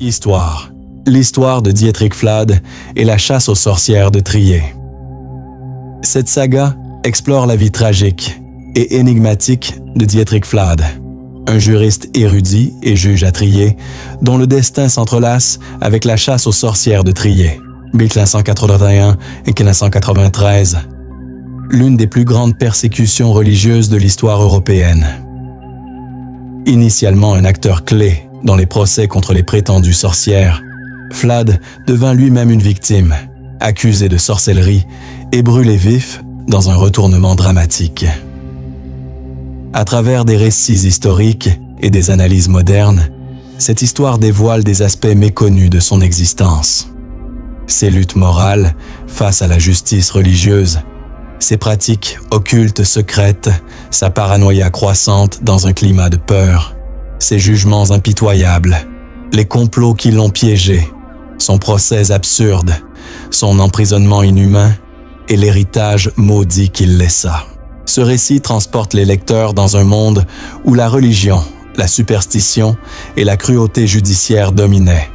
Histoire. L'histoire de Dietrich Flade et la chasse aux sorcières de Trier. Cette saga explore la vie tragique et énigmatique de Dietrich Flade, un juriste érudit et juge à Trier, dont le destin s'entrelace avec la chasse aux sorcières de Trier, 1581 et 1593, l'une des plus grandes persécutions religieuses de l'histoire européenne. Initialement un acteur clé dans les procès contre les prétendues sorcières, Flade devint lui-même une victime, accusé de sorcellerie et brûlé vif dans un retournement dramatique. À travers des récits historiques et des analyses modernes, cette histoire dévoile des aspects méconnus de son existence. Ses luttes morales face à la justice religieuse, ses pratiques occultes secrètes, sa paranoïa croissante dans un climat de peur, ses jugements impitoyables, les complots qui l'ont piégé, son procès absurde, son emprisonnement inhumain et l'héritage maudit qu'il laissa. Ce récit transporte les lecteurs dans un monde où la religion, la superstition et la cruauté judiciaire dominaient,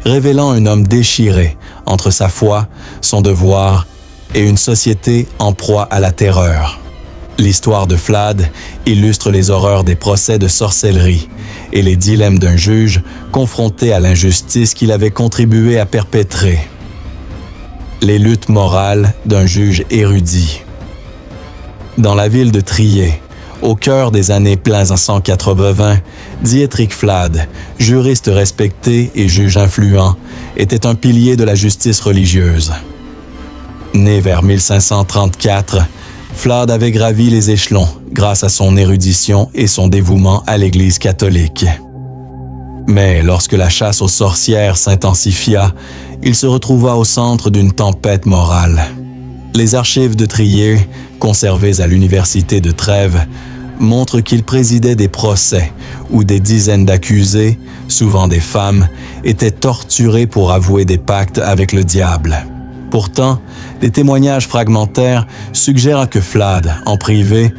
révélant un homme déchiré entre sa foi, son devoir et une société en proie à la terreur. L'histoire de Flade illustre les horreurs des procès de sorcellerie et les dilemmes d'un juge confronté à l'injustice qu'il avait contribué à perpétrer. Les luttes morales d'un juge érudit. Dans la ville de Trier, au cœur des années plein 180, Dietrich Flade, juriste respecté et juge influent, était un pilier de la justice religieuse. Né vers 1534, Flade avait gravi les échelons grâce à son érudition et son dévouement à l'Église catholique. Mais lorsque la chasse aux sorcières s'intensifia, il se retrouva au centre d'une tempête morale. Les archives de Trier, conservées à l'université de Trèves, montrent qu'il présidait des procès où des dizaines d'accusés, souvent des femmes, étaient torturés pour avouer des pactes avec le diable. Pourtant, des témoignages fragmentaires suggèrent que Flade, en privé,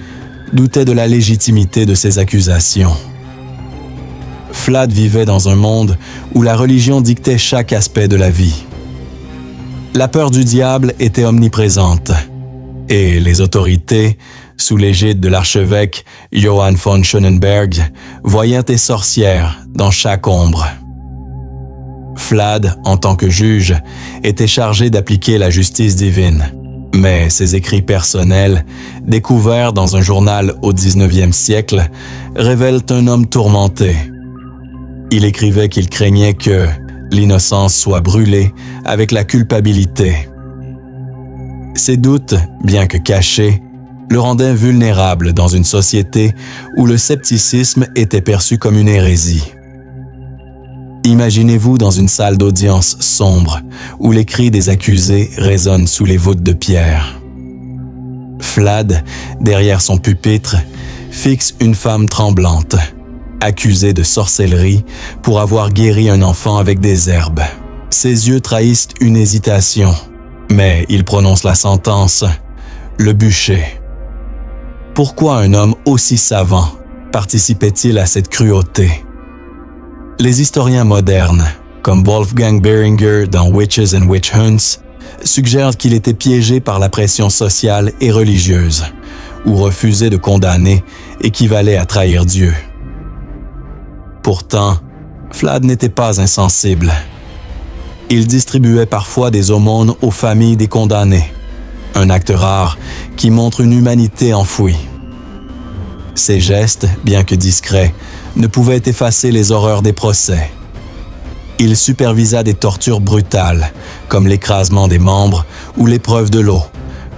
doutait de la légitimité de ces accusations. Flade vivait dans un monde où la religion dictait chaque aspect de la vie. La peur du diable était omniprésente, et les autorités, sous l'égide de l'archevêque Johann von Schönenberg, voyaient des sorcières dans chaque ombre. Flade, en tant que juge, était chargé d'appliquer la justice divine. Mais ses écrits personnels, découverts dans un journal au XIXe siècle, révèlent un homme tourmenté. Il écrivait qu'il craignait que l'innocence soit brûlée avec la culpabilité. Ses doutes, bien que cachés, le rendaient vulnérable dans une société où le scepticisme était perçu comme une hérésie. Imaginez-vous dans une salle d'audience sombre où les cris des accusés résonnent sous les voûtes de pierre. Flade, derrière son pupitre, fixe une femme tremblante, accusée de sorcellerie pour avoir guéri un enfant avec des herbes. Ses yeux trahissent une hésitation, mais il prononce la sentence, le bûcher. Pourquoi un homme aussi savant participait-il à cette cruauté? Les historiens modernes, comme Wolfgang Behringer dans Witches and Witch Hunts, suggèrent qu'il était piégé par la pression sociale et religieuse, où refuser de condamner équivalait à trahir Dieu. Pourtant, Flade n'était pas insensible. Il distribuait parfois des aumônes aux familles des condamnés, un acte rare qui montre une humanité enfouie. Ses gestes, bien que discrets, ne pouvaient effacer les horreurs des procès. Il supervisa des tortures brutales, comme l'écrasement des membres ou l'épreuve de l'eau,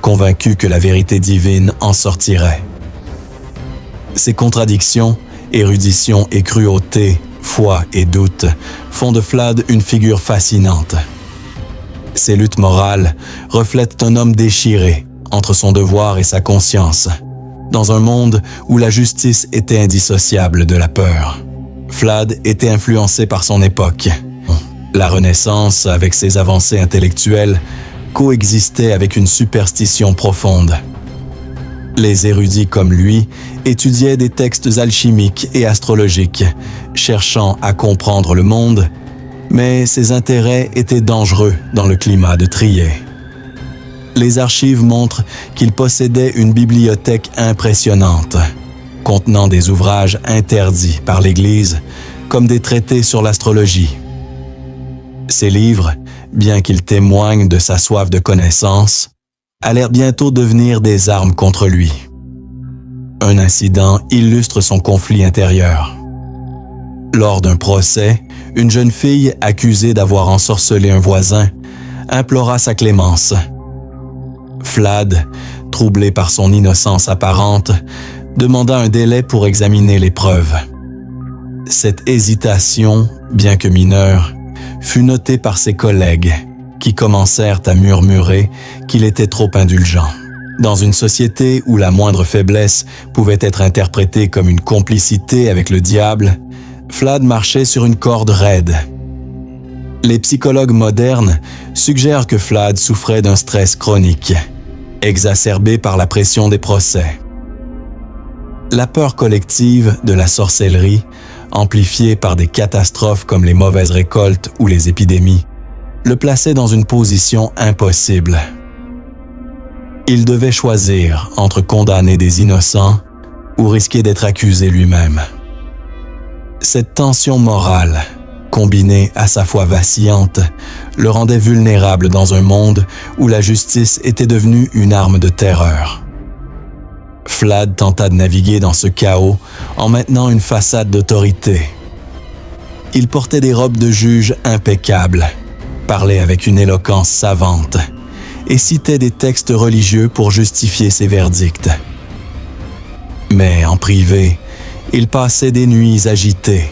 convaincu que la vérité divine en sortirait. Ces contradictions, érudition et cruauté, foi et doute, font de Flade une figure fascinante. Ses luttes morales reflètent un homme déchiré entre son devoir et sa conscience, dans un monde où la justice était indissociable de la peur. Flade était influencé par son époque. La Renaissance, avec ses avancées intellectuelles, coexistait avec une superstition profonde. Les érudits comme lui étudiaient des textes alchimiques et astrologiques, cherchant à comprendre le monde Mais ses intérêts étaient dangereux dans le climat de Trier. Les archives montrent qu'il possédait une bibliothèque impressionnante, contenant des ouvrages interdits par l'Église, comme des traités sur l'astrologie. Ces livres, bien qu'ils témoignent de sa soif de connaissance, allèrent bientôt devenir des armes contre lui. Un incident illustre son conflit intérieur. Lors d'un procès, une jeune fille accusée d'avoir ensorcelé un voisin implora sa clémence. Flad, troublé par son innocence apparente, demanda un délai pour examiner les preuves. Cette hésitation, bien que mineure, fut notée par ses collègues, qui commencèrent à murmurer qu'il était trop indulgent. Dans une société où la moindre faiblesse pouvait être interprétée comme une complicité avec le diable, Flad marchait sur une corde raide. Les psychologues modernes suggèrent que Flad souffrait d'un stress chronique, exacerbé par la pression des procès. La peur collective de la sorcellerie, amplifiée par des catastrophes comme les mauvaises récoltes ou les épidémies, le plaçait dans une position impossible. Il devait choisir entre condamner des innocents ou risquer d'être accusé lui-même. Cette tension morale, combinée à sa foi vacillante, le rendait vulnérable dans un monde où la justice était devenue une arme de terreur. Flad tenta de naviguer dans ce chaos en maintenant une façade d'autorité. Il portait des robes de juge impeccables, parlait avec une éloquence savante et citait des textes religieux pour justifier ses verdicts. Mais en privé, il passait des nuits agitées,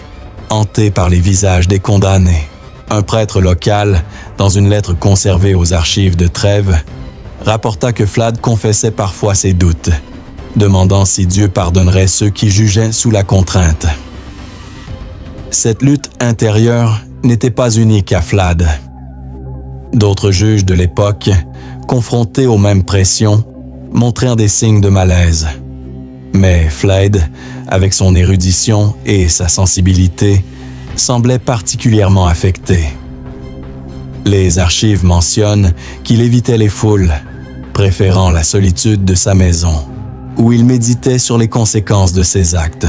hanté par les visages des condamnés. Un prêtre local, dans une lettre conservée aux archives de Trèves, rapporta que Flad confessait parfois ses doutes, demandant si Dieu pardonnerait ceux qui jugeaient sous la contrainte. Cette lutte intérieure n'était pas unique à Flad. D'autres juges de l'époque, confrontés aux mêmes pressions, montrèrent des signes de malaise. Mais Flad, avec son érudition et sa sensibilité, semblait particulièrement affecté. Les archives mentionnent qu'il évitait les foules, préférant la solitude de sa maison, où il méditait sur les conséquences de ses actes.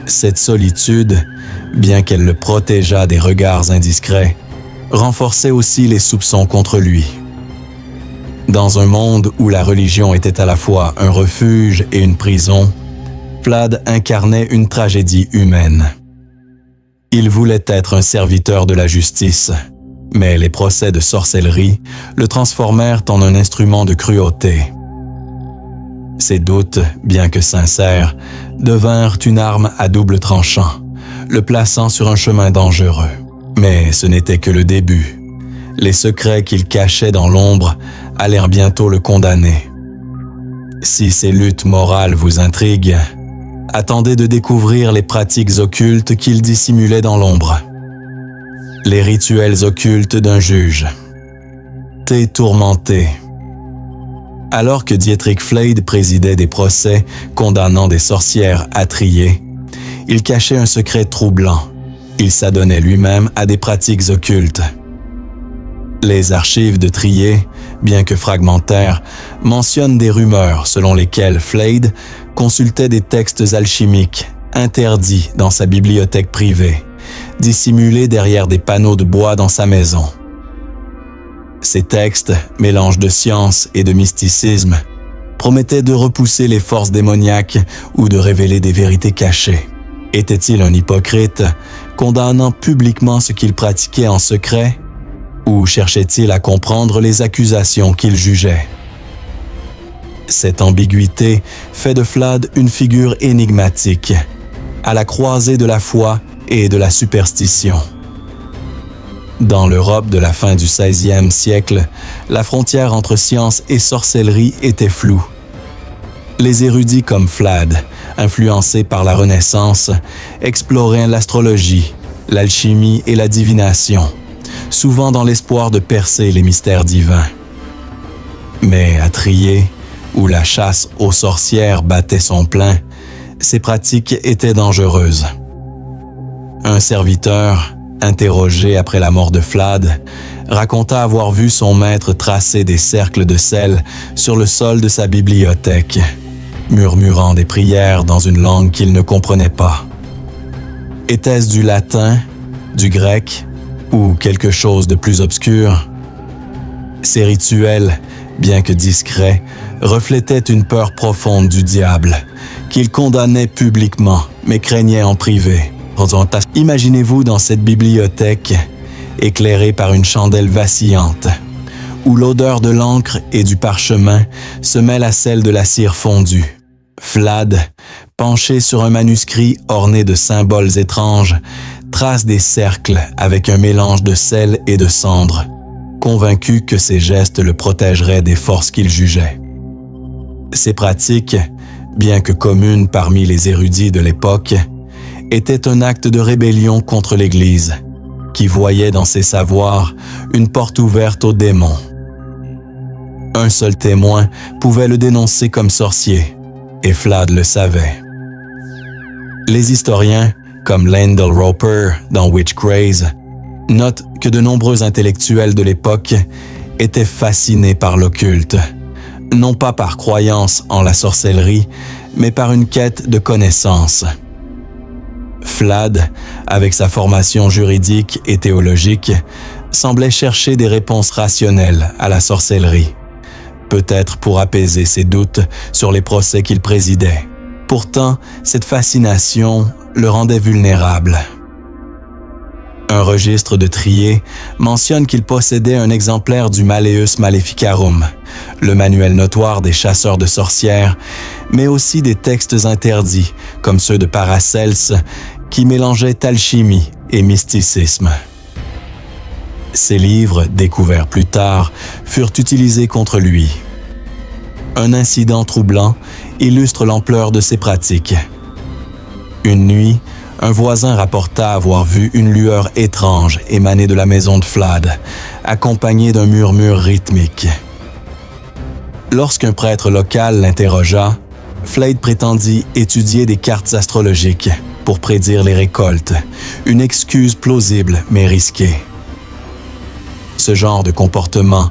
Cette solitude, bien qu'elle le protégeât des regards indiscrets, renforçait aussi les soupçons contre lui. Dans un monde où la religion était à la fois un refuge et une prison, Flad incarnait une tragédie humaine. Il voulait être un serviteur de la justice, mais les procès de sorcellerie le transformèrent en un instrument de cruauté. Ses doutes, bien que sincères, devinrent une arme à double tranchant, le plaçant sur un chemin dangereux. Mais ce n'était que le début. Les secrets qu'il cachait dans l'ombre allèrent bientôt le condamner. Si ces luttes morales vous intriguent, attendez de découvrir les pratiques occultes qu'il dissimulait dans l'ombre. Les rituels occultes d'un juge. Thé tourmenté. Alors que Dietrich Flade présidait des procès condamnant des sorcières à Trier, il cachait un secret troublant. Il s'adonnait lui-même à des pratiques occultes. Les archives de Trier, bien que fragmentaires, mentionnent des rumeurs selon lesquelles Flade consultait des textes alchimiques interdits dans sa bibliothèque privée, dissimulés derrière des panneaux de bois dans sa maison. Ces textes, mélange de science et de mysticisme, promettaient de repousser les forces démoniaques ou de révéler des vérités cachées. Était-il un hypocrite, condamnant publiquement ce qu'il pratiquait en secret, ou cherchait-il à comprendre les accusations qu'il jugeait? Cette ambiguïté fait de Flad une figure énigmatique, à la croisée de la foi et de la superstition. Dans l'Europe de la fin du XVIe siècle, la frontière entre science et sorcellerie était floue. Les érudits comme Flad, influencés par la Renaissance, exploraient l'astrologie, l'alchimie et la divination, souvent dans l'espoir de percer les mystères divins. Mais à Trier, où la chasse aux sorcières battait son plein, ces pratiques étaient dangereuses. Un serviteur, interrogé après la mort de Flad, raconta avoir vu son maître tracer des cercles de sel sur le sol de sa bibliothèque, murmurant des prières dans une langue qu'il ne comprenait pas. Était-ce du latin, du grec ou quelque chose de plus obscur? Ces rituels, bien que discrets, reflétaient une peur profonde du diable, qu'il condamnait publiquement, mais craignait en privé. Imaginez-vous dans cette bibliothèque, éclairée par une chandelle vacillante, où l'odeur de l'encre et du parchemin se mêle à celle de la cire fondue. Flad, penché sur un manuscrit orné de symboles étranges, trace des cercles avec un mélange de sel et de cendre, convaincu que ses gestes le protégeraient des forces qu'il jugeait. Ces pratiques, bien que communes parmi les érudits de l'époque, étaient un acte de rébellion contre l'Église, qui voyait dans ses savoirs une porte ouverte aux démons. Un seul témoin pouvait le dénoncer comme sorcier, et Flad le savait. Les historiens, comme Landell Roper dans Witch Craze, notent que de nombreux intellectuels de l'époque étaient fascinés par l'occulte, non pas par croyance en la sorcellerie, mais par une quête de connaissance. Flad, avec sa formation juridique et théologique, semblait chercher des réponses rationnelles à la sorcellerie, peut-être pour apaiser ses doutes sur les procès qu'il présidait. Pourtant, cette fascination le rendait vulnérable. Un registre de Trier mentionne qu'il possédait un exemplaire du Malleus Maleficarum, le manuel notoire des chasseurs de sorcières, mais aussi des textes interdits, comme ceux de Paracelse, qui mélangeaient alchimie et mysticisme. Ces livres, découverts plus tard, furent utilisés contre lui. Un incident troublant illustre l'ampleur de ces pratiques. Une nuit, un voisin rapporta avoir vu une lueur étrange émaner de la maison de Flad, accompagnée d'un murmure rythmique. Lorsqu'un prêtre local l'interrogea, Flade prétendit étudier des cartes astrologiques pour prédire les récoltes, une excuse plausible mais risquée. Ce genre de comportement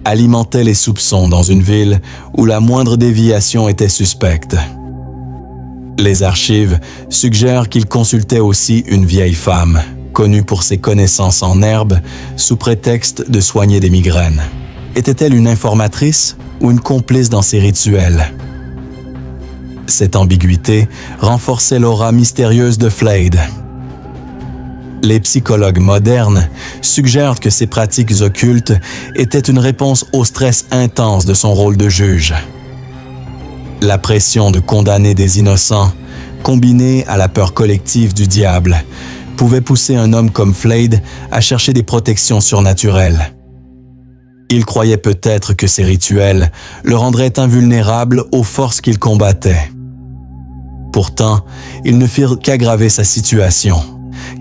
alimentait les soupçons dans une ville où la moindre déviation était suspecte. Les archives suggèrent qu'il consultait aussi une vieille femme, connue pour ses connaissances en herbes, sous prétexte de soigner des migraines. Était-elle une informatrice ou une complice dans ces rituels? Cette ambiguïté renforçait l'aura mystérieuse de Flade. Les psychologues modernes suggèrent que ces pratiques occultes étaient une réponse au stress intense de son rôle de juge. La pression de condamner des innocents, combinée à la peur collective du diable, pouvait pousser un homme comme Flade à chercher des protections surnaturelles. Il croyait peut-être que ces rituels le rendraient invulnérable aux forces qu'il combattait. Pourtant, ils ne firent qu'aggraver sa situation,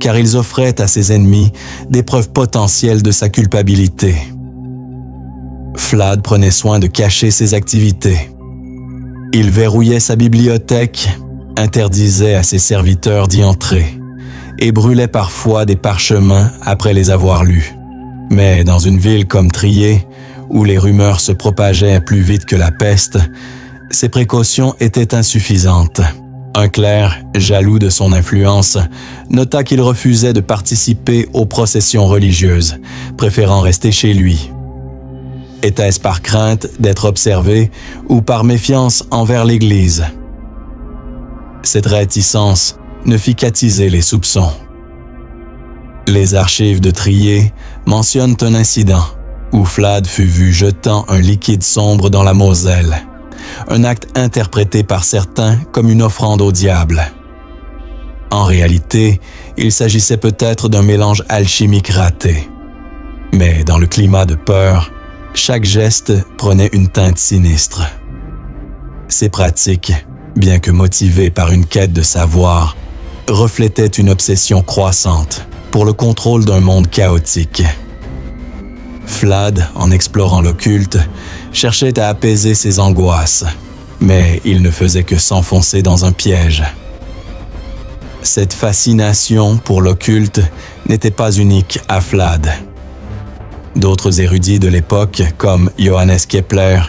car ils offraient à ses ennemis des preuves potentielles de sa culpabilité. Flad prenait soin de cacher ses activités. Il verrouillait sa bibliothèque, interdisait à ses serviteurs d'y entrer et brûlait parfois des parchemins après les avoir lus. Mais dans une ville comme Trier, où les rumeurs se propageaient plus vite que la peste, ces précautions étaient insuffisantes. Un clerc, jaloux de son influence, nota qu'il refusait de participer aux processions religieuses, préférant rester chez lui. Était-ce par crainte d'être observé ou par méfiance envers l'Église? Cette réticence ne fit qu'attiser les soupçons. Les archives de Trier mentionnent un incident où Flad fut vu jetant un liquide sombre dans la Moselle, un acte interprété par certains comme une offrande au diable. En réalité, il s'agissait peut-être d'un mélange alchimique raté. Mais dans le climat de peur, chaque geste prenait une teinte sinistre. Ces pratiques, bien que motivées par une quête de savoir, reflétaient une obsession croissante pour le contrôle d'un monde chaotique. Flad, en explorant l'occulte, cherchait à apaiser ses angoisses, mais il ne faisait que s'enfoncer dans un piège. Cette fascination pour l'occulte n'était pas unique à Vlad. D'autres érudits de l'époque, comme Johannes Kepler,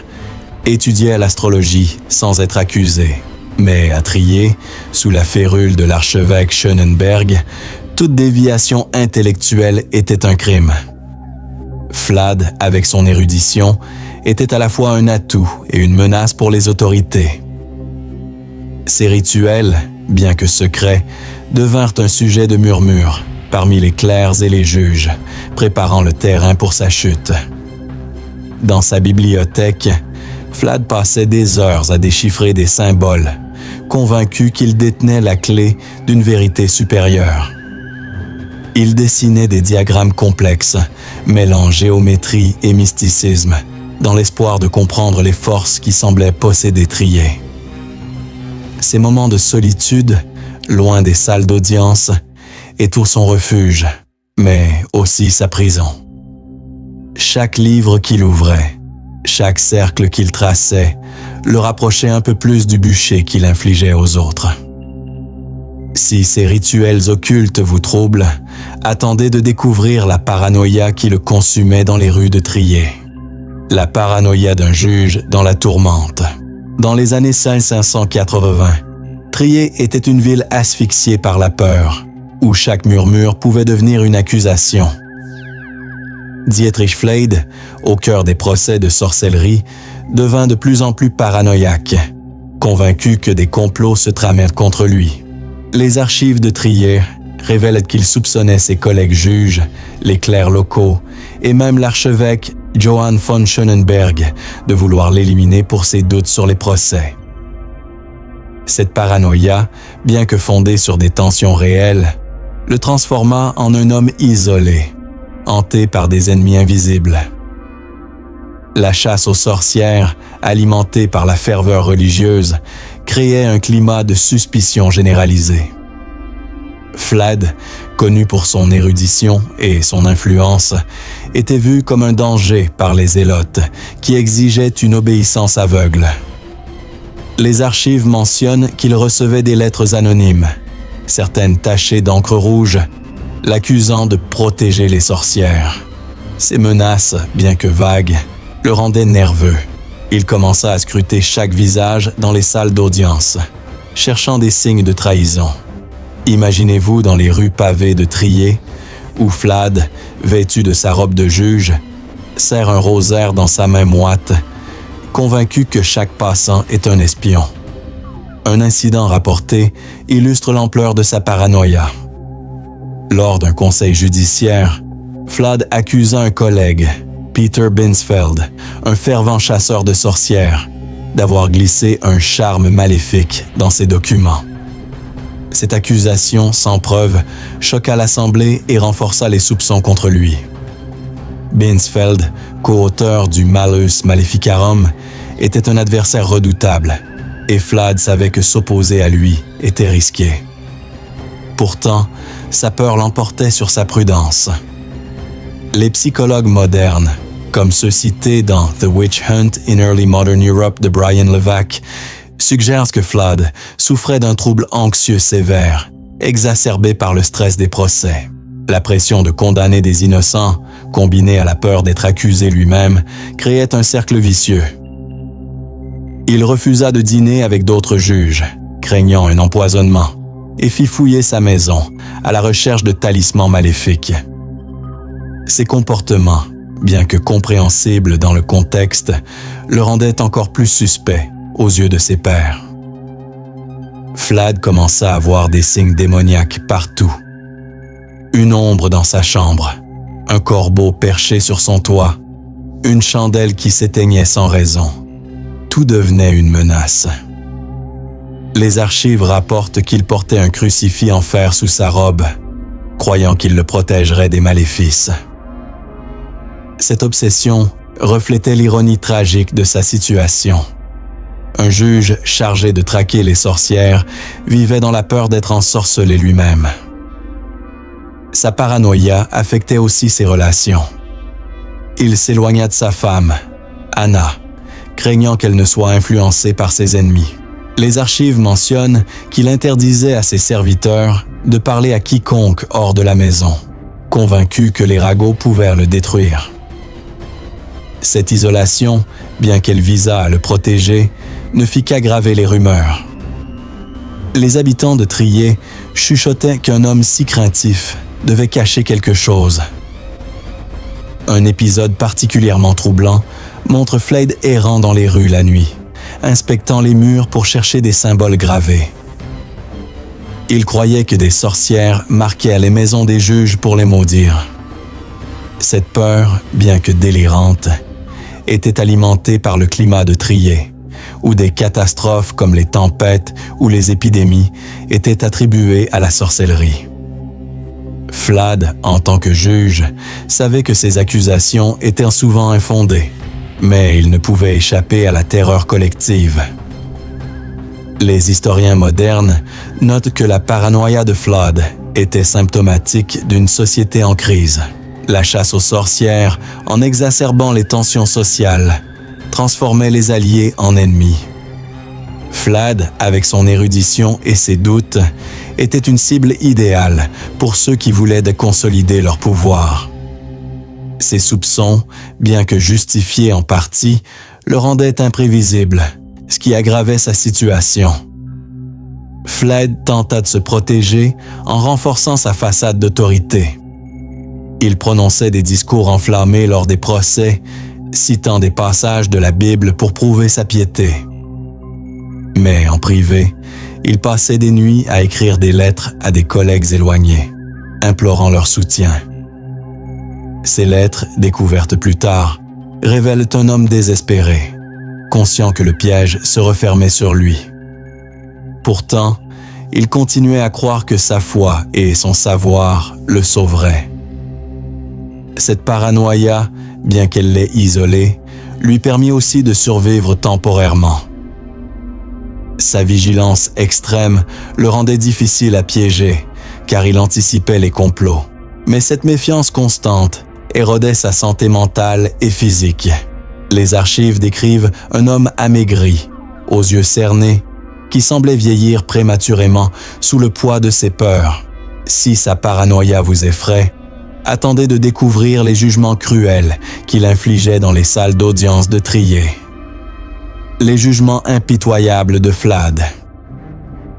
étudiaient l'astrologie sans être accusés. Mais à Trier, sous la férule de l'archevêque Schönenberg, toute déviation intellectuelle était un crime. Vlad, avec son érudition, était à la fois un atout et une menace pour les autorités. Ces rituels, bien que secrets, devinrent un sujet de murmure parmi les clercs et les juges, préparant le terrain pour sa chute. Dans sa bibliothèque, Vlad passait des heures à déchiffrer des symboles, convaincu qu'il détenait la clé d'une vérité supérieure. Il dessinait des diagrammes complexes, mêlant géométrie et mysticisme, dans l'espoir de comprendre les forces qui semblaient posséder Trier. Ces moments de solitude, loin des salles d'audience, étaient son refuge, mais aussi sa prison. Chaque livre qu'il ouvrait, chaque cercle qu'il traçait, le rapprochait un peu plus du bûcher qu'il infligeait aux autres. Si ces rituels occultes vous troublent, attendez de découvrir la paranoïa qui le consumait dans les rues de Trier. La paranoïa d'un juge dans la tourmente. Dans les années 1580, Trier était une ville asphyxiée par la peur, où chaque murmure pouvait devenir une accusation. Dietrich Vlad, au cœur des procès de sorcellerie, devint de plus en plus paranoïaque, convaincu que des complots se tramaient contre lui. Les archives de Trier révèlent qu'il soupçonnait ses collègues juges, les clercs locaux et même l'archevêque Johann von Schönenberg de vouloir l'éliminer pour ses doutes sur les procès. Cette paranoïa, bien que fondée sur des tensions réelles, le transforma en un homme isolé, hanté par des ennemis invisibles. La chasse aux sorcières, alimentée par la ferveur religieuse, créait un climat de suspicion généralisée. Vlad, connu pour son érudition et son influence, était vu comme un danger par les zélotes, qui exigeaient une obéissance aveugle. Les archives mentionnent qu'il recevait des lettres anonymes, certaines tachées d'encre rouge, l'accusant de protéger les sorcières. Ces menaces, bien que vagues, le rendaient nerveux. Il commença à scruter chaque visage dans les salles d'audience, cherchant des signes de trahison. Imaginez-vous dans les rues pavées de Trier, où Vlad, vêtu de sa robe de juge, serre un rosaire dans sa main moite, convaincu que chaque passant est un espion. Un incident rapporté illustre l'ampleur de sa paranoïa. Lors d'un conseil judiciaire, Vlad accusa un collègue, Peter Binsfeld, un fervent chasseur de sorcières, d'avoir glissé un charme maléfique dans ses documents. Cette accusation, sans preuve, choqua l'Assemblée et renforça les soupçons contre lui. Binsfeld, co-auteur du Malleus Maleficarum, était un adversaire redoutable, et Vlad savait que s'opposer à lui était risqué. Pourtant, sa peur l'emportait sur sa prudence. Les psychologues modernes, comme ceux cités dans The Witch Hunt in Early Modern Europe de Brian Levac, suggèrent que Vlad souffrait d'un trouble anxieux sévère, exacerbé par le stress des procès. La pression de condamner des innocents, combinée à la peur d'être accusé lui-même, créait un cercle vicieux. Il refusa de dîner avec d'autres juges, craignant un empoisonnement, et fit fouiller sa maison à la recherche de talismans maléfiques. Ses comportements, bien que compréhensibles dans le contexte, le rendaient encore plus suspect aux yeux de ses pairs. Vlad commença à voir des signes démoniaques partout. Une ombre dans sa chambre, un corbeau perché sur son toit, une chandelle qui s'éteignait sans raison. Tout devenait une menace. Les archives rapportent qu'il portait un crucifix en fer sous sa robe, croyant qu'il le protégerait des maléfices. Cette obsession reflétait l'ironie tragique de sa situation. Un juge chargé de traquer les sorcières vivait dans la peur d'être ensorcelé lui-même. Sa paranoïa affectait aussi ses relations. Il s'éloigna de sa femme, Anna, craignant qu'elle ne soit influencée par ses ennemis. Les archives mentionnent qu'il interdisait à ses serviteurs de parler à quiconque hors de la maison. convaincu que les ragots pouvaient le détruire. Cette isolation, bien qu'elle visât à le protéger, ne fit qu'aggraver les rumeurs. Les habitants de Trier chuchotaient qu'un homme si craintif devait cacher quelque chose. Un épisode particulièrement troublant montre Flade errant dans les rues la nuit, inspectant les murs pour chercher des symboles gravés. Il croyait que des sorcières marquaient les maisons des juges pour les maudire. Cette peur, bien que délirante, était alimentée par le climat de Trier, où des catastrophes comme les tempêtes ou les épidémies étaient attribuées à la sorcellerie. Flade, en tant que juge, savait que ces accusations étaient souvent infondées, mais il ne pouvait échapper à la terreur collective. Les historiens modernes notent que la paranoïa de Flade était symptomatique d'une société en crise. La chasse aux sorcières, en exacerbant les tensions sociales, transformait les alliés en ennemis. Flade, avec son érudition et ses doutes, était une cible idéale pour ceux qui voulaient consolider leur pouvoir. Ses soupçons, bien que justifiés en partie, le rendaient imprévisible, ce qui aggravait sa situation. Flade tenta de se protéger en renforçant sa façade d'autorité. Il prononçait des discours enflammés lors des procès, citant des passages de la Bible pour prouver sa piété. Mais en privé, il passait des nuits à écrire des lettres à des collègues éloignés, implorant leur soutien. Ces lettres, découvertes plus tard, révèlent un homme désespéré, conscient que le piège se refermait sur lui. Pourtant, il continuait à croire que sa foi et son savoir le sauveraient. Cette paranoïa, bien qu'elle l'ait isolé, lui permit aussi de survivre temporairement. Sa vigilance extrême le rendait difficile à piéger, car il anticipait les complots. Mais cette méfiance constante érodait sa santé mentale et physique. Les archives décrivent un homme amaigri, aux yeux cernés, qui semblait vieillir prématurément sous le poids de ses peurs. Si sa paranoïa vous effraie, attendez de découvrir les jugements cruels qu'il infligeait dans les salles d'audience de Trier. Les jugements impitoyables de Flade.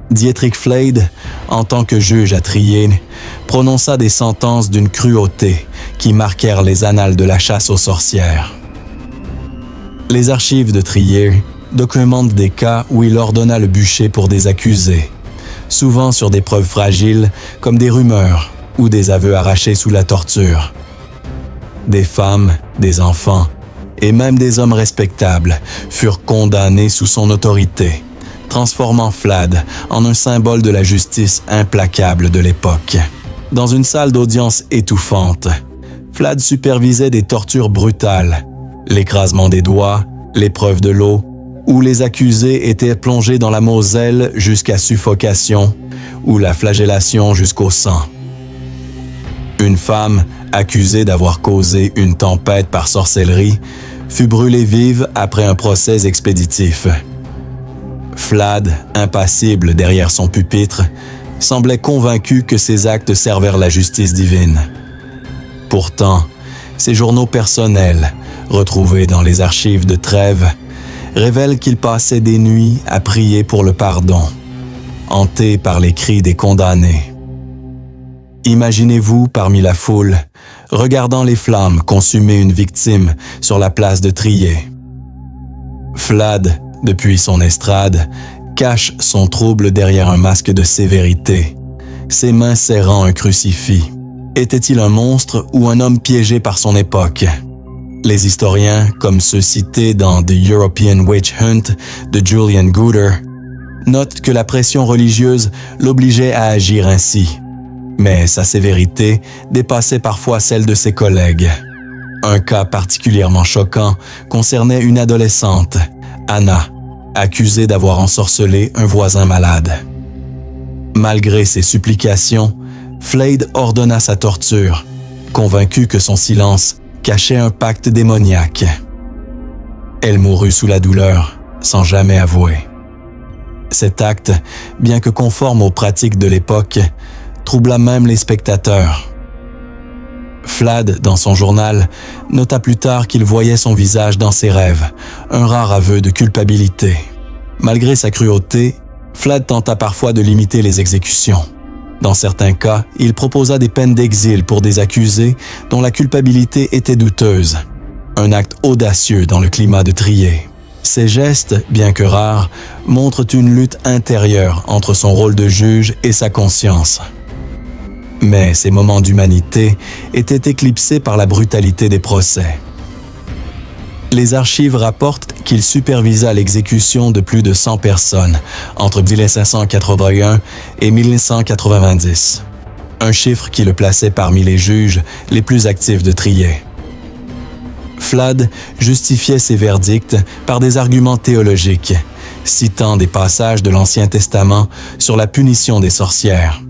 Dietrich Flade, en tant que juge à Trier, prononça des sentences d'une cruauté qui marquèrent les annales de la chasse aux sorcières. Les archives de Trier documentent des cas où il ordonna le bûcher pour des accusés, souvent sur des preuves fragiles comme des rumeurs ou des aveux arrachés sous la torture. Des femmes, des enfants et même des hommes respectables furent condamnés sous son autorité, transformant Flade en un symbole de la justice implacable de l'époque. Dans une salle d'audience étouffante, Flade supervisait des tortures brutales, l'écrasement des doigts, l'épreuve de l'eau, où les accusés étaient plongés dans la Moselle jusqu'à suffocation ou la flagellation jusqu'au sang. Une femme, accusée d'avoir causé une tempête par sorcellerie, fut brûlée vive après un procès expéditif. Flade, impassible derrière son pupitre, semblait convaincu que ses actes servèrent la justice divine. Pourtant, ses journaux personnels, retrouvés dans les archives de Trèves, révèlent qu'il passait des nuits à prier pour le pardon, hanté par les cris des condamnés. Imaginez-vous parmi la foule, regardant les flammes consumer une victime sur la place de Trier. Flade, depuis son estrade, cache son trouble derrière un masque de sévérité, ses mains serrant un crucifix. Était-il un monstre ou un homme piégé par son époque? Les historiens, comme ceux cités dans The European Witch Hunt de Julian Gooder, notent que la pression religieuse l'obligeait à agir ainsi. Mais sa sévérité dépassait parfois celle de ses collègues. Un cas particulièrement choquant concernait une adolescente, Anna, accusée d'avoir ensorcelé un voisin malade. Malgré ses supplications, Flade ordonna sa torture, convaincu que son silence cachait un pacte démoniaque. Elle mourut sous la douleur, sans jamais avouer. Cet acte, bien que conforme aux pratiques de l'époque, troubla même les spectateurs. Flad, dans son journal, nota plus tard qu'il voyait son visage dans ses rêves, un rare aveu de culpabilité. Malgré sa cruauté, Flad tenta parfois de limiter les exécutions. Dans certains cas, il proposa des peines d'exil pour des accusés dont la culpabilité était douteuse. Un acte audacieux dans le climat de Trier. Ces gestes, bien que rares, montrent une lutte intérieure entre son rôle de juge et sa conscience. Mais ces moments d'humanité étaient éclipsés par la brutalité des procès. Les archives rapportent qu'il supervisa l'exécution de plus de 100 personnes entre 1581 et 1190, un chiffre qui le plaçait parmi les juges les plus actifs de Trier. Flad justifiait ses verdicts par des arguments théologiques, citant des passages de l'Ancien Testament sur la punition des sorcières.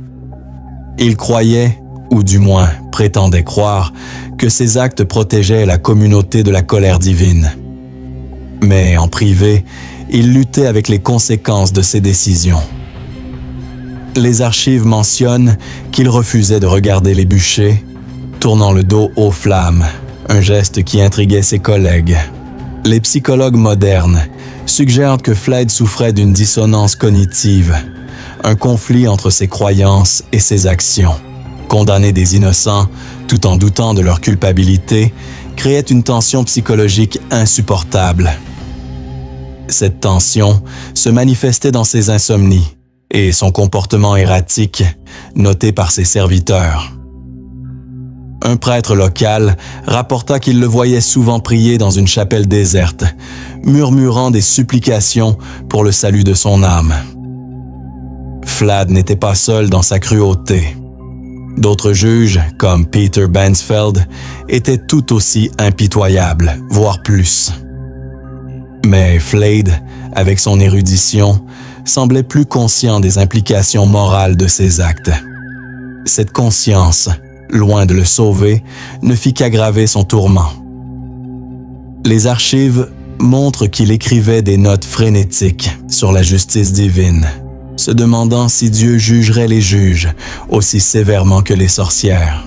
Il croyait, ou du moins prétendait croire, que ces actes protégeaient la communauté de la colère divine. Mais en privé, il luttait avec les conséquences de ses décisions. Les archives mentionnent qu'il refusait de regarder les bûchers, tournant le dos aux flammes, un geste qui intriguait ses collègues. Les psychologues modernes suggèrent que Flad souffrait d'une dissonance cognitive, un conflit entre ses croyances et ses actions. Condamner des innocents, tout en doutant de leur culpabilité, créait une tension psychologique insupportable. Cette tension se manifestait dans ses insomnies et son comportement erratique, noté par ses serviteurs. Un prêtre local rapporta qu'il le voyait souvent prier dans une chapelle déserte, murmurant des supplications pour le salut de son âme. Flad n'était pas seul dans sa cruauté. D'autres juges, comme Peter Bansfeld, étaient tout aussi impitoyables, voire plus. Mais Flade, avec son érudition, semblait plus conscient des implications morales de ses actes. Cette conscience, loin de le sauver, ne fit qu'aggraver son tourment. Les archives montrent qu'il écrivait des notes frénétiques sur la justice divine, se demandant si Dieu jugerait les juges aussi sévèrement que les sorcières.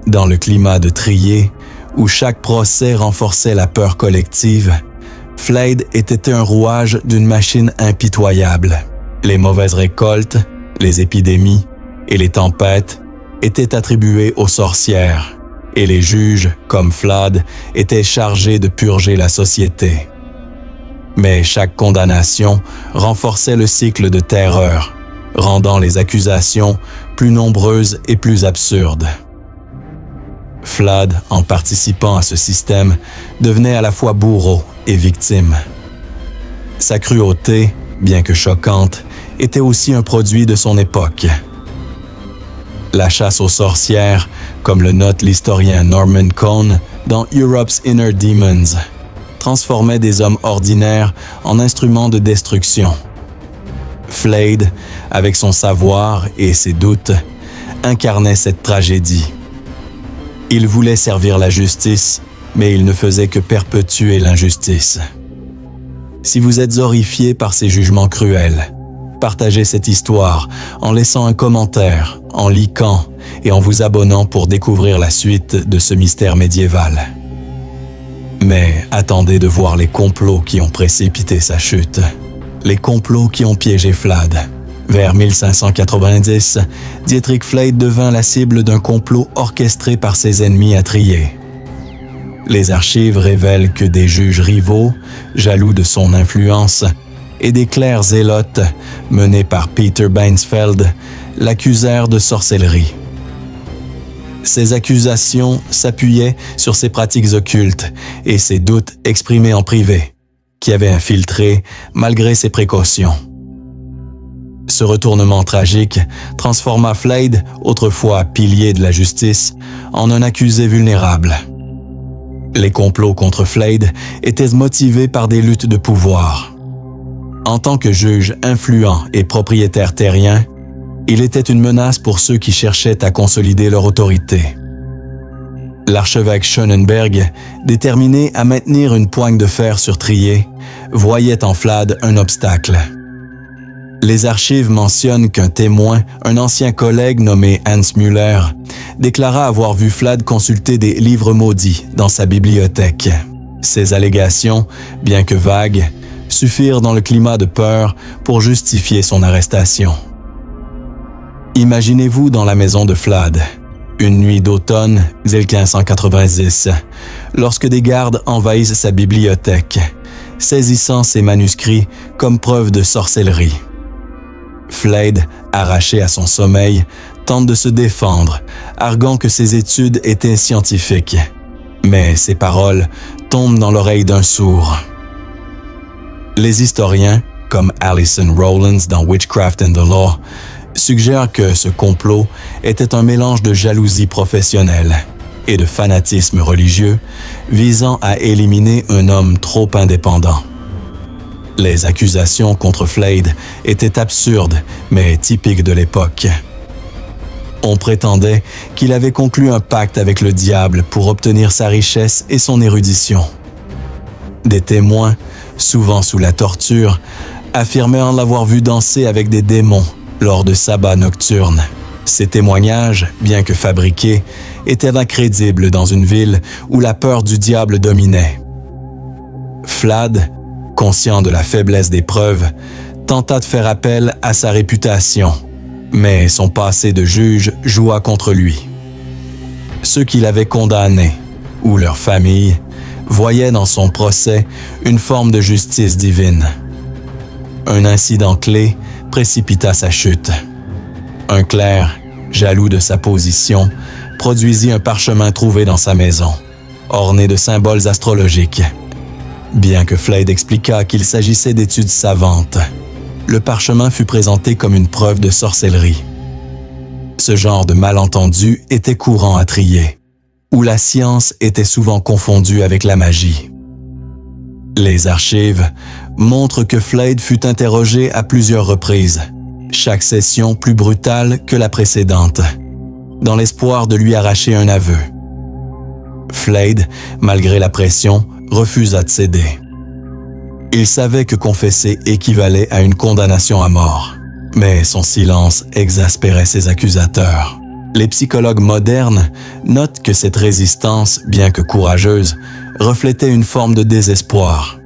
Dans le climat de Trier, où chaque procès renforçait la peur collective, Flade était un rouage d'une machine impitoyable. Les mauvaises récoltes, les épidémies et les tempêtes étaient attribuées aux sorcières, et les juges, comme Flad, étaient chargés de purger la société. Mais chaque condamnation renforçait le cycle de terreur, rendant les accusations plus nombreuses et plus absurdes. Flad, en participant à ce système, devenait à la fois bourreau et victime. Sa cruauté, bien que choquante, était aussi un produit de son époque. La chasse aux sorcières, comme le note l'historien Norman Cohn dans Europe's Inner Demons, transformait des hommes ordinaires en instruments de destruction. Flade, avec son savoir et ses doutes, incarnait cette tragédie. Il voulait servir la justice, mais il ne faisait que perpétuer l'injustice. Si vous êtes horrifié par ces jugements cruels, partagez cette histoire en laissant un commentaire, en likant et en vous abonnant pour découvrir la suite de ce mystère médiéval. Mais attendez de voir les complots qui ont précipité sa chute. Les complots qui ont piégé Flad. Vers 1590, Dietrich Flade devint la cible d'un complot orchestré par ses ennemis à Trier. Les archives révèlent que des juges rivaux, jaloux de son influence, et des clercs zélotes, menés par Peter Bansfeld, l'accusèrent de sorcellerie. Ces accusations s'appuyaient sur ses pratiques occultes et ses doutes exprimés en privé, qui avaient infiltré malgré ses précautions. Ce retournement tragique transforma Flade, autrefois pilier de la justice, en un accusé vulnérable. Les complots contre Flade étaient motivés par des luttes de pouvoir. En tant que juge influent et propriétaire terrien, il était une menace pour ceux qui cherchaient à consolider leur autorité. L'archevêque Schönenberg, déterminé à maintenir une poigne de fer sur Trier, voyait en Flade un obstacle. Les archives mentionnent qu'un témoin, un ancien collègue nommé Hans Müller, déclara avoir vu Flad consulter des livres maudits dans sa bibliothèque. Ces allégations, bien que vagues, suffirent dans le climat de peur pour justifier son arrestation. Imaginez-vous dans la maison de Flad, une nuit d'automne 1590, lorsque des gardes envahissent sa bibliothèque, saisissant ses manuscrits comme preuve de sorcellerie. Flade, arraché à son sommeil, tente de se défendre, arguant que ses études étaient scientifiques. Mais ses paroles tombent dans l'oreille d'un sourd. Les historiens, comme Alison Rowlands dans Witchcraft and the Law, suggèrent que ce complot était un mélange de jalousie professionnelle et de fanatisme religieux visant à éliminer un homme trop indépendant. Les accusations contre Flade étaient absurdes, mais typiques de l'époque. On prétendait qu'il avait conclu un pacte avec le diable pour obtenir sa richesse et son érudition. Des témoins, souvent sous la torture, affirmaient en l'avoir vu danser avec des démons lors de sabbats nocturnes. Ces témoignages, bien que fabriqués, étaient incrédibles dans une ville où la peur du diable dominait. Flad, conscient de la faiblesse des preuves, tenta de faire appel à sa réputation, mais son passé de juge joua contre lui. Ceux qui l'avaient condamné, ou leur famille, voyaient dans son procès une forme de justice divine. Un incident clé précipita sa chute. Un clerc, jaloux de sa position, produisit un parchemin trouvé dans sa maison, orné de symboles astrologiques. Bien que Flade expliqua qu'il s'agissait d'études savantes, le parchemin fut présenté comme une preuve de sorcellerie. Ce genre de malentendu était courant à Trier, où la science était souvent confondue avec la magie. Les archives montrent que Flade fut interrogé à plusieurs reprises, chaque session plus brutale que la précédente, dans l'espoir de lui arracher un aveu. Flade, malgré la pression, refusa de céder. Il savait que confesser équivalait à une condamnation à mort, mais son silence exaspérait ses accusateurs. Les psychologues modernes notent que cette résistance, bien que courageuse, reflétait une forme de désespoir.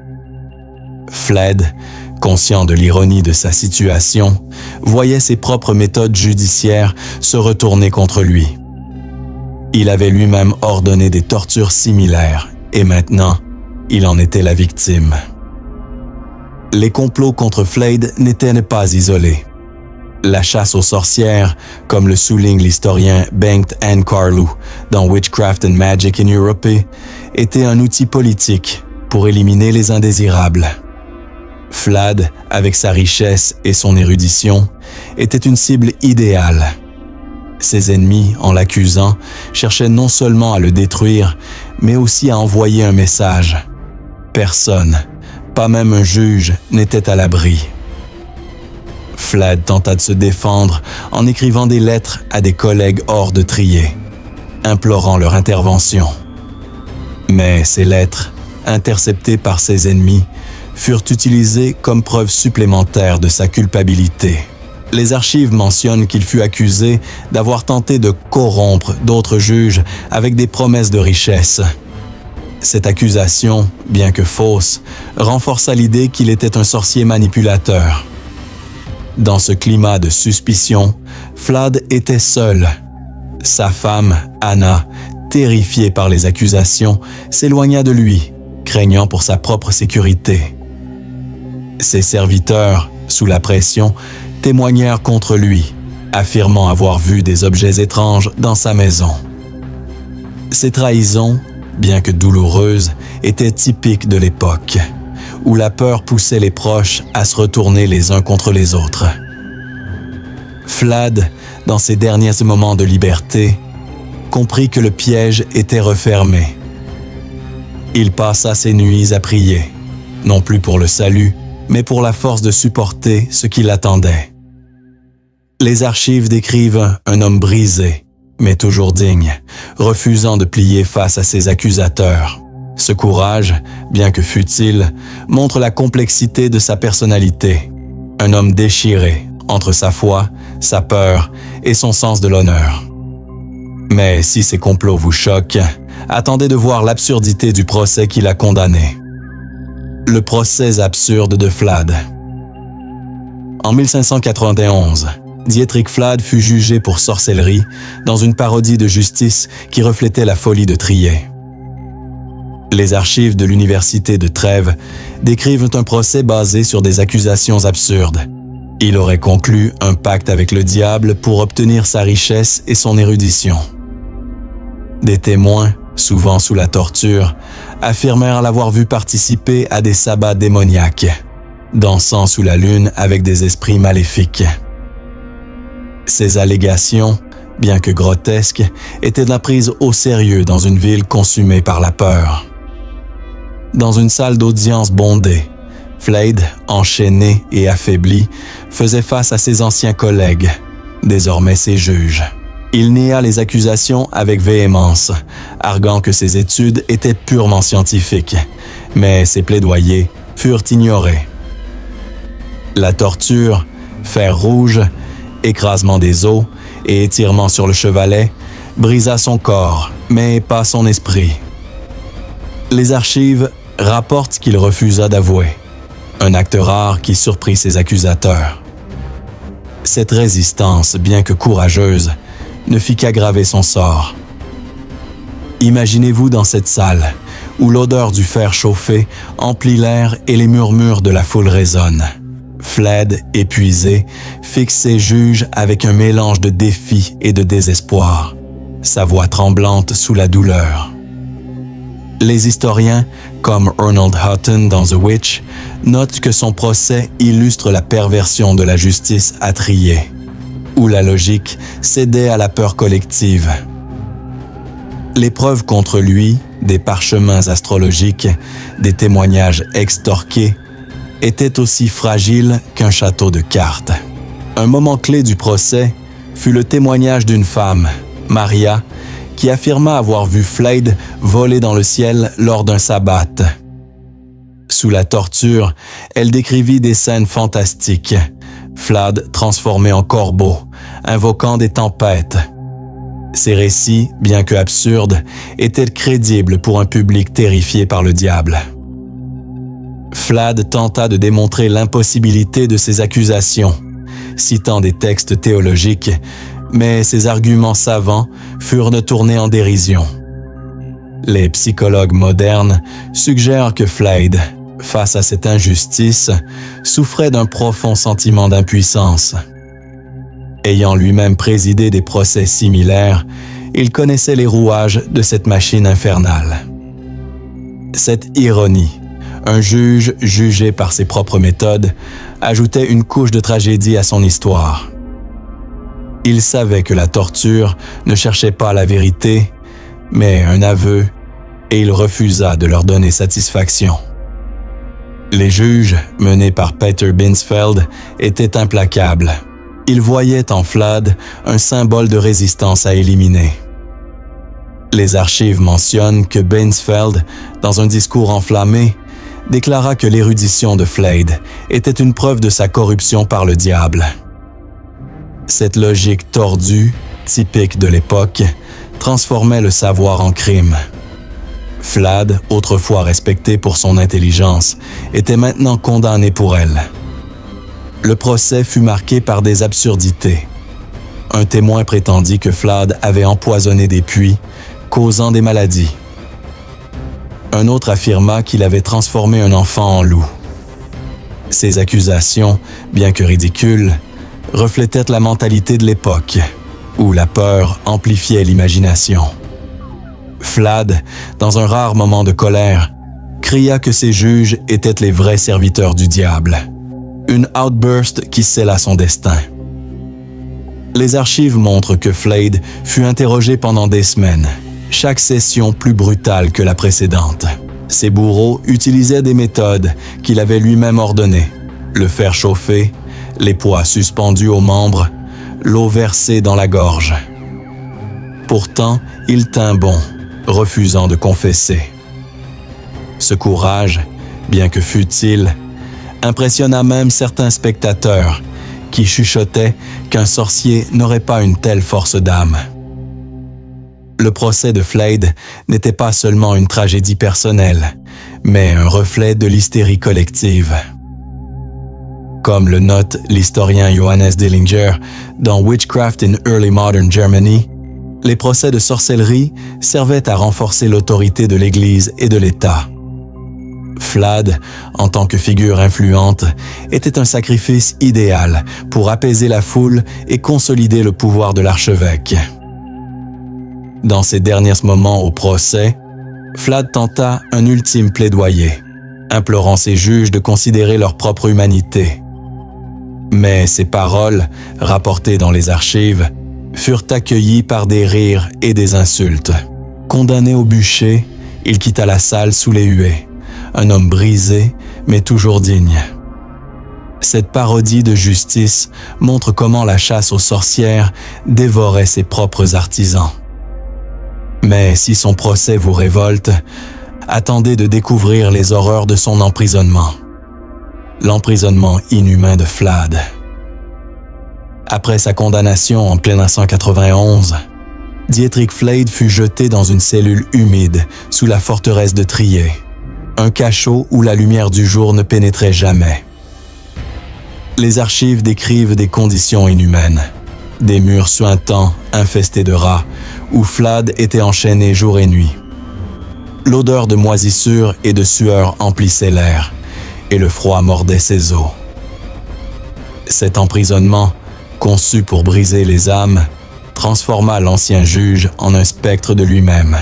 Flade, conscient de l'ironie de sa situation, voyait ses propres méthodes judiciaires se retourner contre lui. Il avait lui-même ordonné des tortures similaires et maintenant, il en était la victime. Les complots contre Flade n'étaient pas isolés. La chasse aux sorcières, comme le souligne l'historien Bengt N. Carlew dans Witchcraft and Magic in Europe, était un outil politique pour éliminer les indésirables. Flade, avec sa richesse et son érudition, était une cible idéale. Ses ennemis, en l'accusant, cherchaient non seulement à le détruire, mais aussi à envoyer un message. Personne, pas même un juge, n'était à l'abri. Flade tenta de se défendre en écrivant des lettres à des collègues hors de Trier, implorant leur intervention. Mais ces lettres, interceptées par ses ennemis, furent utilisées comme preuve supplémentaire de sa culpabilité. Les archives mentionnent qu'il fut accusé d'avoir tenté de corrompre d'autres juges avec des promesses de richesse. Cette accusation, bien que fausse, renforça l'idée qu'il était un sorcier manipulateur. Dans ce climat de suspicion, Flade était seul. Sa femme, Anna, terrifiée par les accusations, s'éloigna de lui, craignant pour sa propre sécurité. Ses serviteurs, sous la pression, témoignèrent contre lui, affirmant avoir vu des objets étranges dans sa maison. Ces trahisons, bien que douloureuses, étaient typiques de l'époque, où la peur poussait les proches à se retourner les uns contre les autres. Flade, dans ses derniers moments de liberté, comprit que le piège était refermé. Il passa ses nuits à prier, non plus pour le salut, mais pour la force de supporter ce qui l'attendait. Les archives décrivent un homme brisé, mais toujours digne, refusant de plier face à ses accusateurs. Ce courage, bien que futile, montre la complexité de sa personnalité. Un homme déchiré entre sa foi, sa peur et son sens de l'honneur. Mais si ces complots vous choquent, attendez de voir l'absurdité du procès qui l'a condamné. Le procès absurde de Flad. En 1591, Dietrich Flad fut jugé pour sorcellerie dans une parodie de justice qui reflétait la folie de Trier. Les archives de l'université de Trèves décrivent un procès basé sur des accusations absurdes. Il aurait conclu un pacte avec le diable pour obtenir sa richesse et son érudition. Des témoins, souvent sous la torture, affirmèrent l'avoir vu participer à des sabbats démoniaques, dansant sous la lune avec des esprits maléfiques. Ces allégations, bien que grotesques, étaient prises au sérieux dans une ville consumée par la peur. Dans une salle d'audience bondée, Flade, enchaîné et affaibli, faisait face à ses anciens collègues, désormais ses juges. Il nia les accusations avec véhémence, arguant que ses études étaient purement scientifiques, mais ses plaidoyers furent ignorés. La torture, fer rouge, écrasement des os et étirement sur le chevalet brisa son corps, mais pas son esprit. Les archives rapportent qu'il refusa d'avouer, un acte rare qui surprit ses accusateurs. Cette résistance, bien que courageuse, ne fit qu'aggraver son sort. Imaginez-vous dans cette salle, où l'odeur du fer chauffé emplit l'air et les murmures de la foule résonnent. Flad, épuisé, fixe ses juges avec un mélange de défi et de désespoir, sa voix tremblante sous la douleur. Les historiens, comme Arnold Houghton dans The Witch, notent que son procès illustre la perversion de la justice à Trier, où la logique cédait à la peur collective. Les preuves contre lui, des parchemins astrologiques, des témoignages extorqués, étaient aussi fragiles qu'un château de cartes. Un moment clé du procès fut le témoignage d'une femme, Maria, qui affirma avoir vu Flade voler dans le ciel lors d'un sabbat. Sous la torture, elle décrivit des scènes fantastiques. Flad transformé en corbeau, invoquant des tempêtes. Ces récits, bien que absurdes, étaient crédibles pour un public terrifié par le diable. Flad tenta de démontrer l'impossibilité de ces accusations, citant des textes théologiques, mais ses arguments savants furent tournés en dérision. Les psychologues modernes suggèrent que Flade, face à cette injustice, souffrait d'un profond sentiment d'impuissance. Ayant lui-même présidé des procès similaires, il connaissait les rouages de cette machine infernale. Cette ironie, un juge jugé par ses propres méthodes, ajoutait une couche de tragédie à son histoire. Il savait que la torture ne cherchait pas la vérité, mais un aveu, et il refusa de leur donner satisfaction. Les juges, menés par Peter Binsfeld, étaient implacables. Ils voyaient en Flad un symbole de résistance à éliminer. Les archives mentionnent que Binsfeld, dans un discours enflammé, déclara que l'érudition de Flade était une preuve de sa corruption par le diable. Cette logique tordue, typique de l'époque, transformait le savoir en crime. Flad, autrefois respecté pour son intelligence, était maintenant condamné pour elle. Le procès fut marqué par des absurdités. Un témoin prétendit que Flad avait empoisonné des puits, causant des maladies. Un autre affirma qu'il avait transformé un enfant en loup. Ces accusations, bien que ridicules, reflétaient la mentalité de l'époque, où la peur amplifiait l'imagination. Flad, dans un rare moment de colère, cria que ses juges étaient les vrais serviteurs du diable. Une outburst qui scella son destin. Les archives montrent que Flade fut interrogé pendant des semaines, chaque session plus brutale que la précédente. Ses bourreaux utilisaient des méthodes qu'il avait lui-même ordonnées. Le fer chauffé, les poids suspendus aux membres, l'eau versée dans la gorge. Pourtant, il tint bon, refusant de confesser. Ce courage, bien que futile, impressionna même certains spectateurs qui chuchotaient qu'un sorcier n'aurait pas une telle force d'âme. Le procès de Flade n'était pas seulement une tragédie personnelle, mais un reflet de l'hystérie collective. Comme le note l'historien Johannes Dillinger dans Witchcraft in Early Modern Germany, les procès de sorcellerie servaient à renforcer l'autorité de l'Église et de l'État. Flade, en tant que figure influente, était un sacrifice idéal pour apaiser la foule et consolider le pouvoir de l'archevêque. Dans ses derniers moments au procès, Flade tenta un ultime plaidoyer, implorant ses juges de considérer leur propre humanité. Mais ses paroles, rapportées dans les archives, furent accueillies par des rires et des insultes. Condamné au bûcher, il quitta la salle sous les huées, un homme brisé, mais toujours digne. Cette parodie de justice montre comment la chasse aux sorcières dévorait ses propres artisans. Mais si son procès vous révolte, attendez de découvrir les horreurs de son emprisonnement. L'emprisonnement inhumain de Flade. Après sa condamnation en 1591, Dietrich Flade fut jeté dans une cellule humide sous la forteresse de Trier, un cachot où la lumière du jour ne pénétrait jamais. Les archives décrivent des conditions inhumaines, des murs suintants infestés de rats, où Flade était enchaîné jour et nuit. L'odeur de moisissure et de sueur emplissait l'air, et le froid mordait ses os. Cet emprisonnement, conçu pour briser les âmes, transforma l'ancien juge en un spectre de lui-même.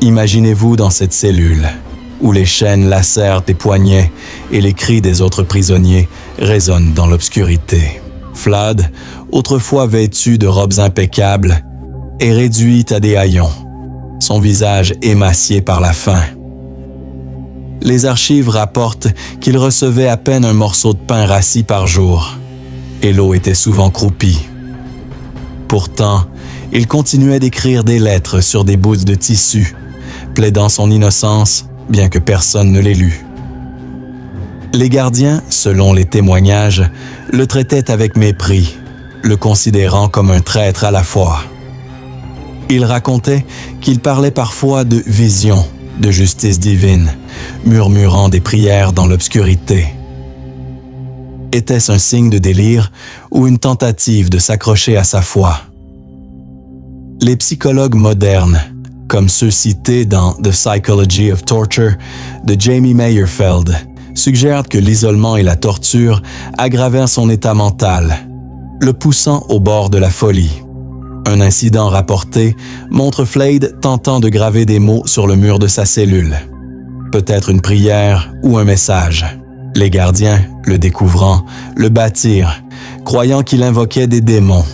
Imaginez-vous dans cette cellule, où les chaînes lacèrent tes poignets et les cris des autres prisonniers résonnent dans l'obscurité. Flade, autrefois vêtu de robes impeccables, est réduit à des haillons, son visage émacié par la faim. Les archives rapportent qu'il recevait à peine un morceau de pain rassis par jour, et l'eau était souvent croupie. Pourtant, il continuait d'écrire des lettres sur des bouts de tissu, plaidant son innocence, bien que personne ne l'ait lu. Les gardiens, selon les témoignages, le traitaient avec mépris, le considérant comme un traître à la foi. Il racontait qu'il parlait parfois de visions, de justice divine, murmurant des prières dans l'obscurité. Était-ce un signe de délire ou une tentative de s'accrocher à sa foi? Les psychologues modernes, comme ceux cités dans The Psychology of Torture de Jamie Meyerfeld, suggèrent que l'isolement et la torture aggravèrent son état mental, le poussant au bord de la folie. Un incident rapporté montre Flade tentant de graver des mots sur le mur de sa cellule. Peut-être une prière ou un message. Les gardiens, le découvrant, le battirent, croyant qu'il invoquait des démons.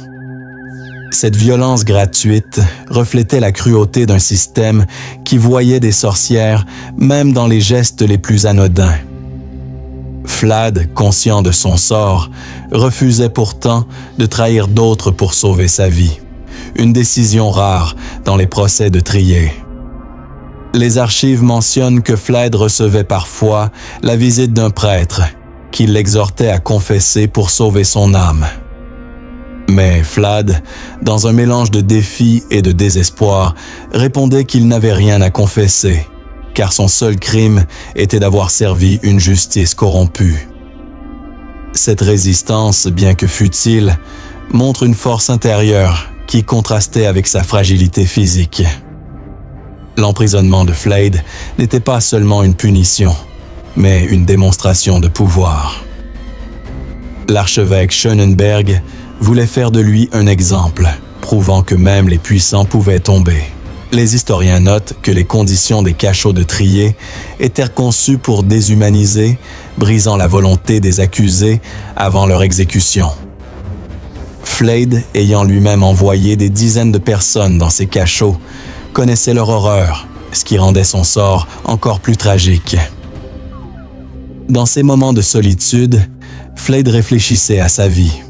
Cette violence gratuite reflétait la cruauté d'un système qui voyait des sorcières même dans les gestes les plus anodins. Flade, conscient de son sort, refusait pourtant de trahir d'autres pour sauver sa vie. Une décision rare dans les procès de Trier. Les archives mentionnent que Flade recevait parfois la visite d'un prêtre qui l'exhortait à confesser pour sauver son âme. Mais Flade, dans un mélange de défi et de désespoir, répondait qu'il n'avait rien à confesser, car son seul crime était d'avoir servi une justice corrompue. Cette résistance, bien que futile, montre une force intérieure qui contrastait avec sa fragilité physique. L'emprisonnement de Flade n'était pas seulement une punition, mais une démonstration de pouvoir. L'archevêque Schönenberg voulait faire de lui un exemple, prouvant que même les puissants pouvaient tomber. Les historiens notent que les conditions des cachots de Trier étaient conçues pour déshumaniser, brisant la volonté des accusés avant leur exécution. Flade, ayant lui-même envoyé des dizaines de personnes dans ces cachots, connaissait leur horreur, ce qui rendait son sort encore plus tragique. Dans ces moments de solitude, Flade réfléchissait à sa vie.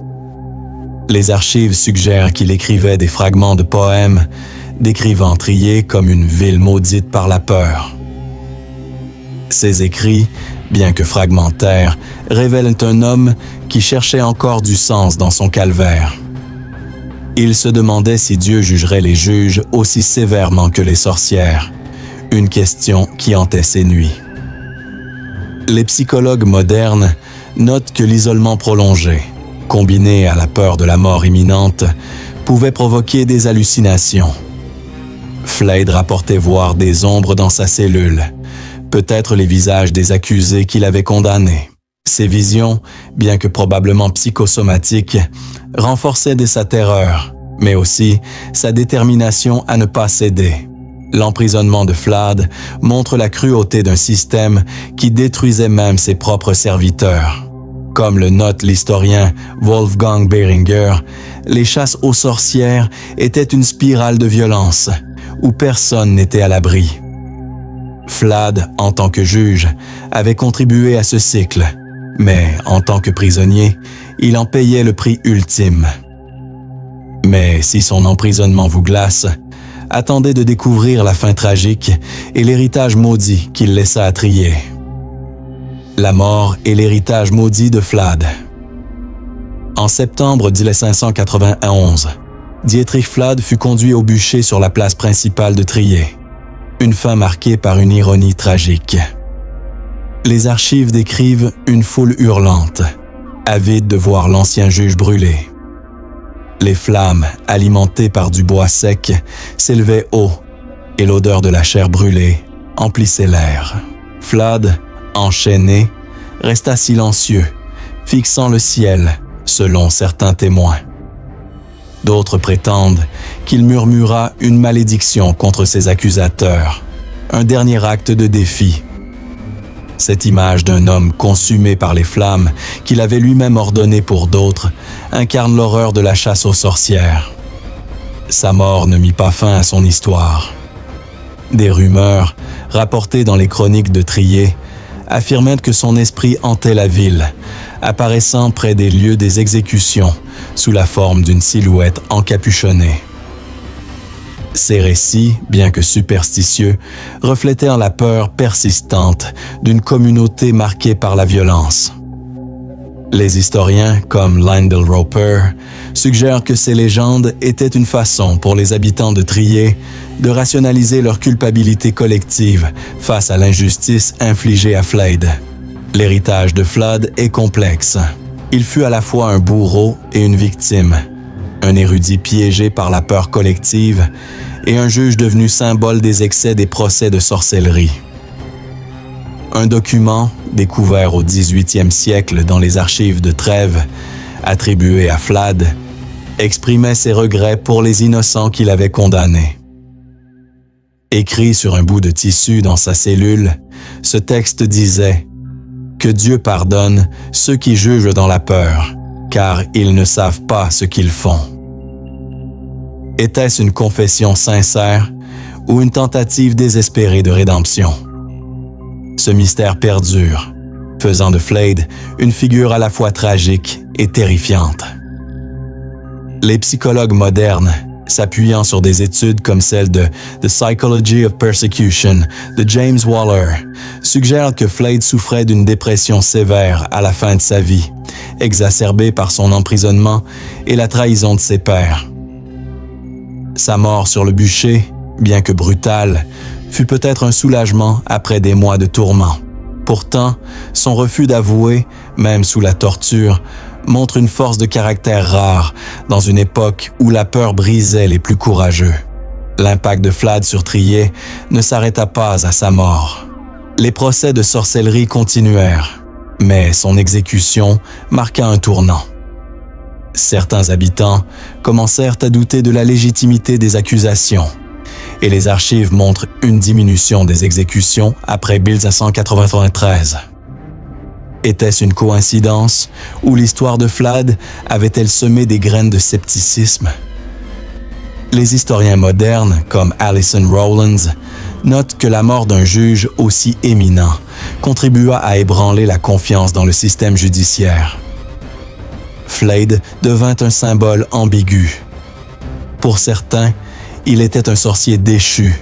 Les archives suggèrent qu'il écrivait des fragments de poèmes, décrivant Trier comme une ville maudite par la peur. Ces écrits, bien que fragmentaires, révèlent un homme qui cherchait encore du sens dans son calvaire. Il se demandait si Dieu jugerait les juges aussi sévèrement que les sorcières, une question qui hantait ses nuits. Les psychologues modernes notent que l'isolement prolongé, combiné à la peur de la mort imminente, pouvait provoquer des hallucinations. Flade rapportait voir des ombres dans sa cellule, peut-être les visages des accusés qu'il avait condamnés. Ces visions, bien que probablement psychosomatiques, renforçaient de sa terreur, mais aussi sa détermination à ne pas céder. L'emprisonnement de Flade montre la cruauté d'un système qui détruisait même ses propres serviteurs. Comme le note l'historien Wolfgang Behringer, les chasses aux sorcières étaient une spirale de violence, où personne n'était à l'abri. Flade, en tant que juge, avait contribué à ce cycle, mais en tant que prisonnier, il en payait le prix ultime. Mais si son emprisonnement vous glace, attendez de découvrir la fin tragique et l'héritage maudit qu'il laissa à trier. La mort et l'héritage maudit de Flade. En septembre 1591, Dietrich Flade fut conduit au bûcher sur la place principale de Trier. Une fin marquée par une ironie tragique. Les archives décrivent une foule hurlante, avide de voir l'ancien juge brûler. Les flammes, alimentées par du bois sec, s'élevaient haut, et l'odeur de la chair brûlée emplissait l'air. Flade, enchaîné, resta silencieux, fixant le ciel, selon certains témoins. D'autres prétendent qu'il murmura une malédiction contre ses accusateurs, un dernier acte de défi. Cette image d'un homme consumé par les flammes qu'il avait lui-même ordonné pour d'autres incarne l'horreur de la chasse aux sorcières. Sa mort ne mit pas fin à son histoire. Des rumeurs, rapportées dans les chroniques de Trier, affirmaient que son esprit hantait la ville, apparaissant près des lieux des exécutions sous la forme d'une silhouette encapuchonnée. Ces récits, bien que superstitieux, reflétèrent la peur persistante d'une communauté marquée par la violence. Les historiens, comme Lyndall Roper, suggèrent que ces légendes étaient une façon pour les habitants de Trier de rationaliser leur culpabilité collective face à l'injustice infligée à Flade. L'héritage de Flade est complexe. Il fut à la fois un bourreau et une victime, un érudit piégé par la peur collective et un juge devenu symbole des excès des procès de sorcellerie. Un document, découvert au XVIIIe siècle dans les archives de Trèves, attribué à Flade, exprimait ses regrets pour les innocents qu'il avait condamnés. Écrit sur un bout de tissu dans sa cellule, ce texte disait « Que Dieu pardonne ceux qui jugent dans la peur, car ils ne savent pas ce qu'ils font. » Était-ce une confession sincère ou une tentative désespérée de rédemption? Ce mystère perdure, faisant de Flade une figure à la fois tragique et terrifiante. Les psychologues modernes, s'appuyant sur des études comme celle de The Psychology of Persecution de James Waller, suggèrent que Flade souffrait d'une dépression sévère à la fin de sa vie, exacerbée par son emprisonnement et la trahison de ses pairs. Sa mort sur le bûcher, bien que brutale, fut peut-être un soulagement après des mois de tourments. Pourtant, son refus d'avouer, même sous la torture, montre une force de caractère rare dans une époque où la peur brisait les plus courageux. L'impact de Flade sur Trier ne s'arrêta pas à sa mort. Les procès de sorcellerie continuèrent, mais son exécution marqua un tournant. Certains habitants commencèrent à douter de la légitimité des accusations, et les archives montrent une diminution des exécutions après 1593. Était-ce une coïncidence ou l'histoire de Flade avait-elle semé des graines de scepticisme? Les historiens modernes, comme Alison Rowlands, notent que la mort d'un juge aussi éminent contribua à ébranler la confiance dans le système judiciaire. Flade devint un symbole ambigu. Pour certains, il était un sorcier déchu,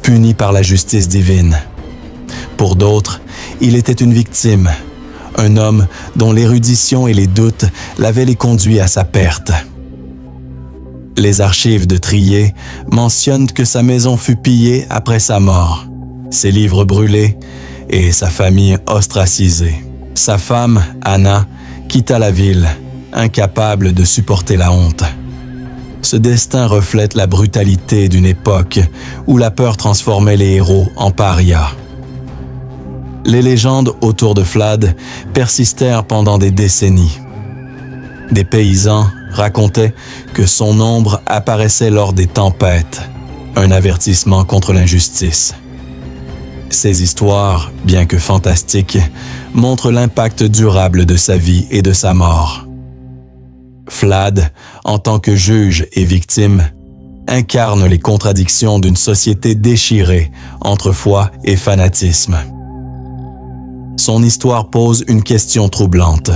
puni par la justice divine. Pour d'autres, il était une victime, un homme dont l'érudition et les doutes l'avaient conduit à sa perte. Les archives de Trier mentionnent que sa maison fut pillée après sa mort, ses livres brûlés et sa famille ostracisée. Sa femme, Anna, quitta la ville, incapable de supporter la honte. Ce destin reflète la brutalité d'une époque où la peur transformait les héros en parias. Les légendes autour de Vlad persistèrent pendant des décennies. Des paysans racontaient que son ombre apparaissait lors des tempêtes, un avertissement contre l'injustice. Ces histoires, bien que fantastiques, montrent l'impact durable de sa vie et de sa mort. Vlad, en tant que juge et victime, incarne les contradictions d'une société déchirée entre foi et fanatisme. Son histoire pose une question troublante.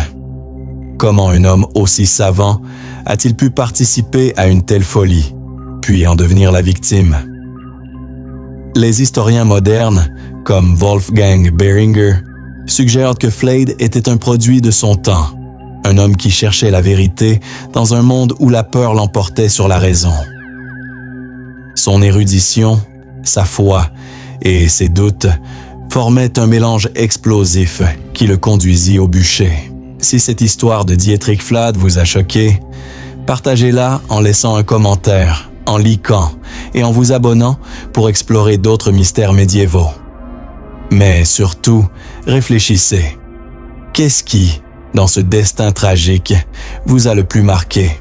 Comment un homme aussi savant a-t-il pu participer à une telle folie, puis en devenir la victime? Les historiens modernes, comme Wolfgang Behringer, suggèrent que Vlad était un produit de son temps, un homme qui cherchait la vérité dans un monde où la peur l'emportait sur la raison. Son érudition, sa foi et ses doutes formaient un mélange explosif qui le conduisit au bûcher. Si cette histoire de Dietrich Vlad vous a choqué, partagez-la en laissant un commentaire, en likant et en vous abonnant pour explorer d'autres mystères médiévaux. Mais surtout, réfléchissez. Qu'est-ce qui, dans ce destin tragique, vous a le plus marqué?